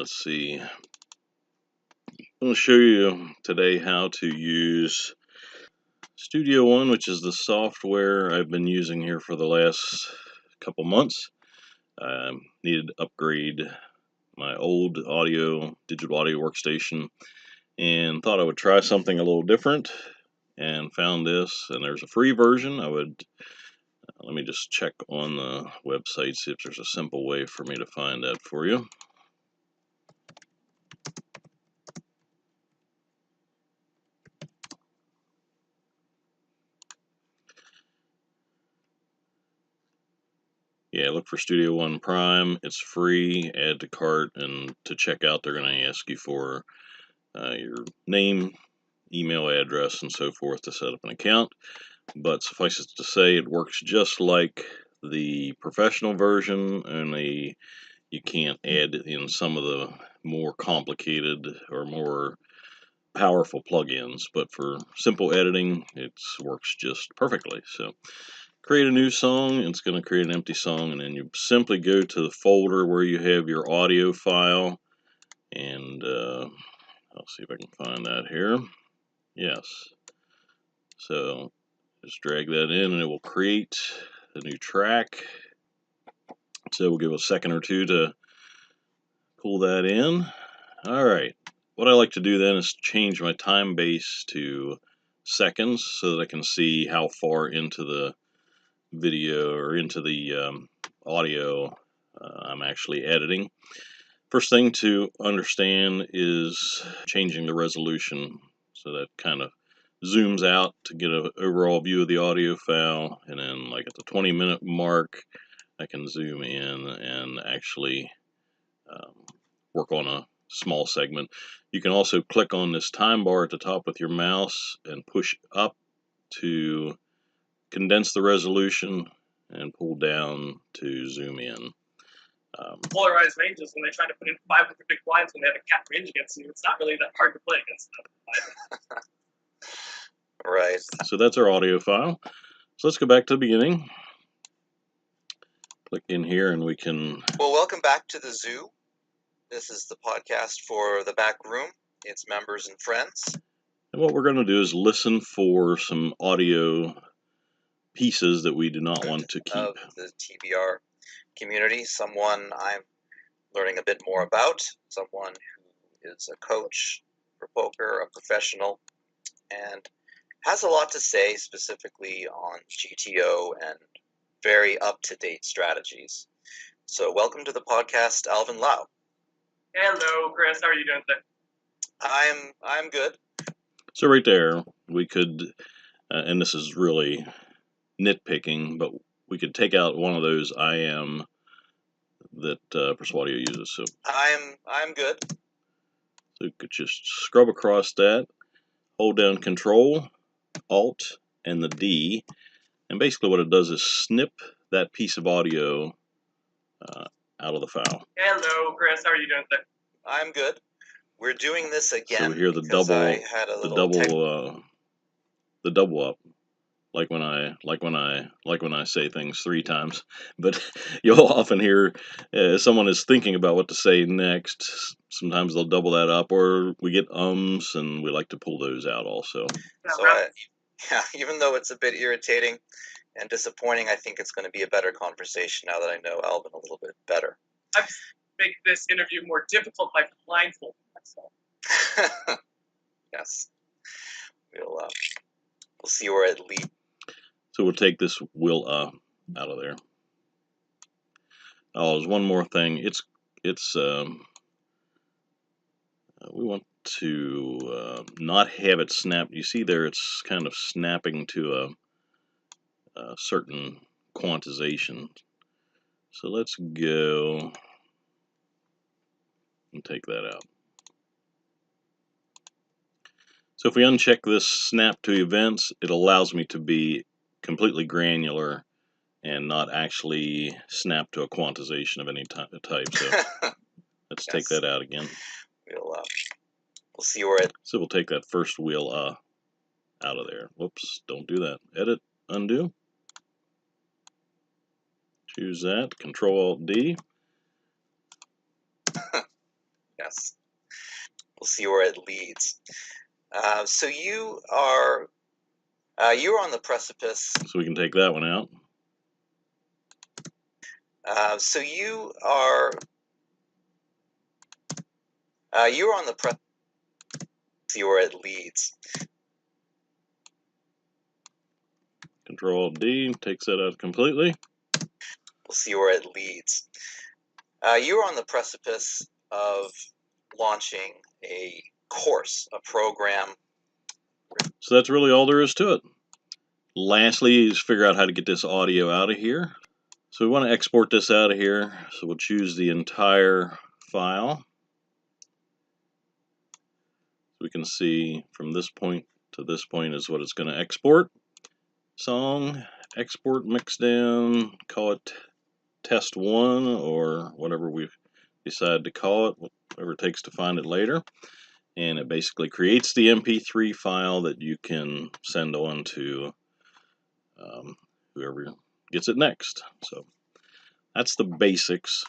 Let's see. I'm going to show you today how to use Studio One, which is the software I've been using here for the last couple months. I needed to upgrade my old digital audio workstation, and thought I would try something a little different, and found this. And there's a free version. Let me just check on the website, see if there's a simple way for me to find that for you. Yeah, look for Studio One Prime. It's free. Add to cart, and to check out, they're going to ask you for your name, email address, and so forth to set up an account. But suffice it to say, it works just like the professional version, only you can't add in some of the more complicated or more powerful plugins. But for simple editing, it works just perfectly. So create a new song. It's going to create an empty song, and then you simply go to the folder where you have your audio file, and I'll see if I can find that here. Yes. So just drag that in, and it will create a new track. So we'll give it a second or two to pull that in. All right. What I like to do then is change my time base to seconds so that I can see how far into the video or into the audio I'm actually editing. First thing to understand is changing the resolution, so that kind of zooms out to get an overall view of the audio file, and then like at the 20-minute mark I can zoom in and actually work on a small segment. You can also click on this time bar at the top with your mouse and push up to condense the resolution, and pull down to zoom in. Polarized ranges, when they try to put in 500 big blinds when they have a cat range against you, it's not really that hard to play against them. Right. So that's our audio file. So let's go back to the beginning. Click in here and we can... Well, welcome back to the zoo. This is the podcast for the back room, its members and friends. And what we're going to do is listen for some audio pieces that we do not want to keep. Of the TBR community, someone I'm learning a bit more about, someone who is a coach for poker, a professional, and has a lot to say specifically on GTO and very up-to-date strategies. So welcome to the podcast, Alvin Lau. Hello, Chris. How are you doing today? I'm good. So right there, we could, and this is really nitpicking, but we could take out one of those I am that Persuadio uses. So I'm good. So you could just scrub across that, hold down Control, Alt, and the D, and basically what it does is snip that piece of audio out of the file. Hello, Chris. How are you doing today? I'm good. We're doing this again. So we hear the double up, like when I say things 3 times. But you'll often hear someone is thinking about what to say next. Sometimes they'll double that up, or we get ums, and we like to pull those out also. So even though it's a bit irritating and disappointing, I think it's going to be a better conversation now that I know Alvin a little bit better. I've made this interview more difficult by blindfolding myself. Yes. We'll see where it leads. So we'll take this will out of there. Oh, there's one more thing. We want to not have it snap. You see there, it's kind of snapping to a certain quantization. So let's go and take that out. So if we uncheck this snap to events, it allows me to be completely granular and not actually snap to a quantization of any type. So let's take that out again. We'll see where it... So we'll take that first wheel out of there. Whoops, don't do that. Edit, undo. Choose that, Control-Alt-D. Yes. We'll see where it leads. So you are on the precipice. So we can take that one out. So you are on the precipice. See where it leads. Control D takes that out completely. We'll see where it leads. You're on the precipice of launching a course, a program. So that's really all there is to it. Lastly is figure out how to get this audio out of here. So we want to export this out of here. So we'll choose the entire file. We can see from this point to this point is what it's going to export. Song, export mixdown, call it test 1 or whatever we decide to call it, whatever it takes to find it later. And it basically creates the MP3 file that you can send on to whoever gets it next. So that's the basics.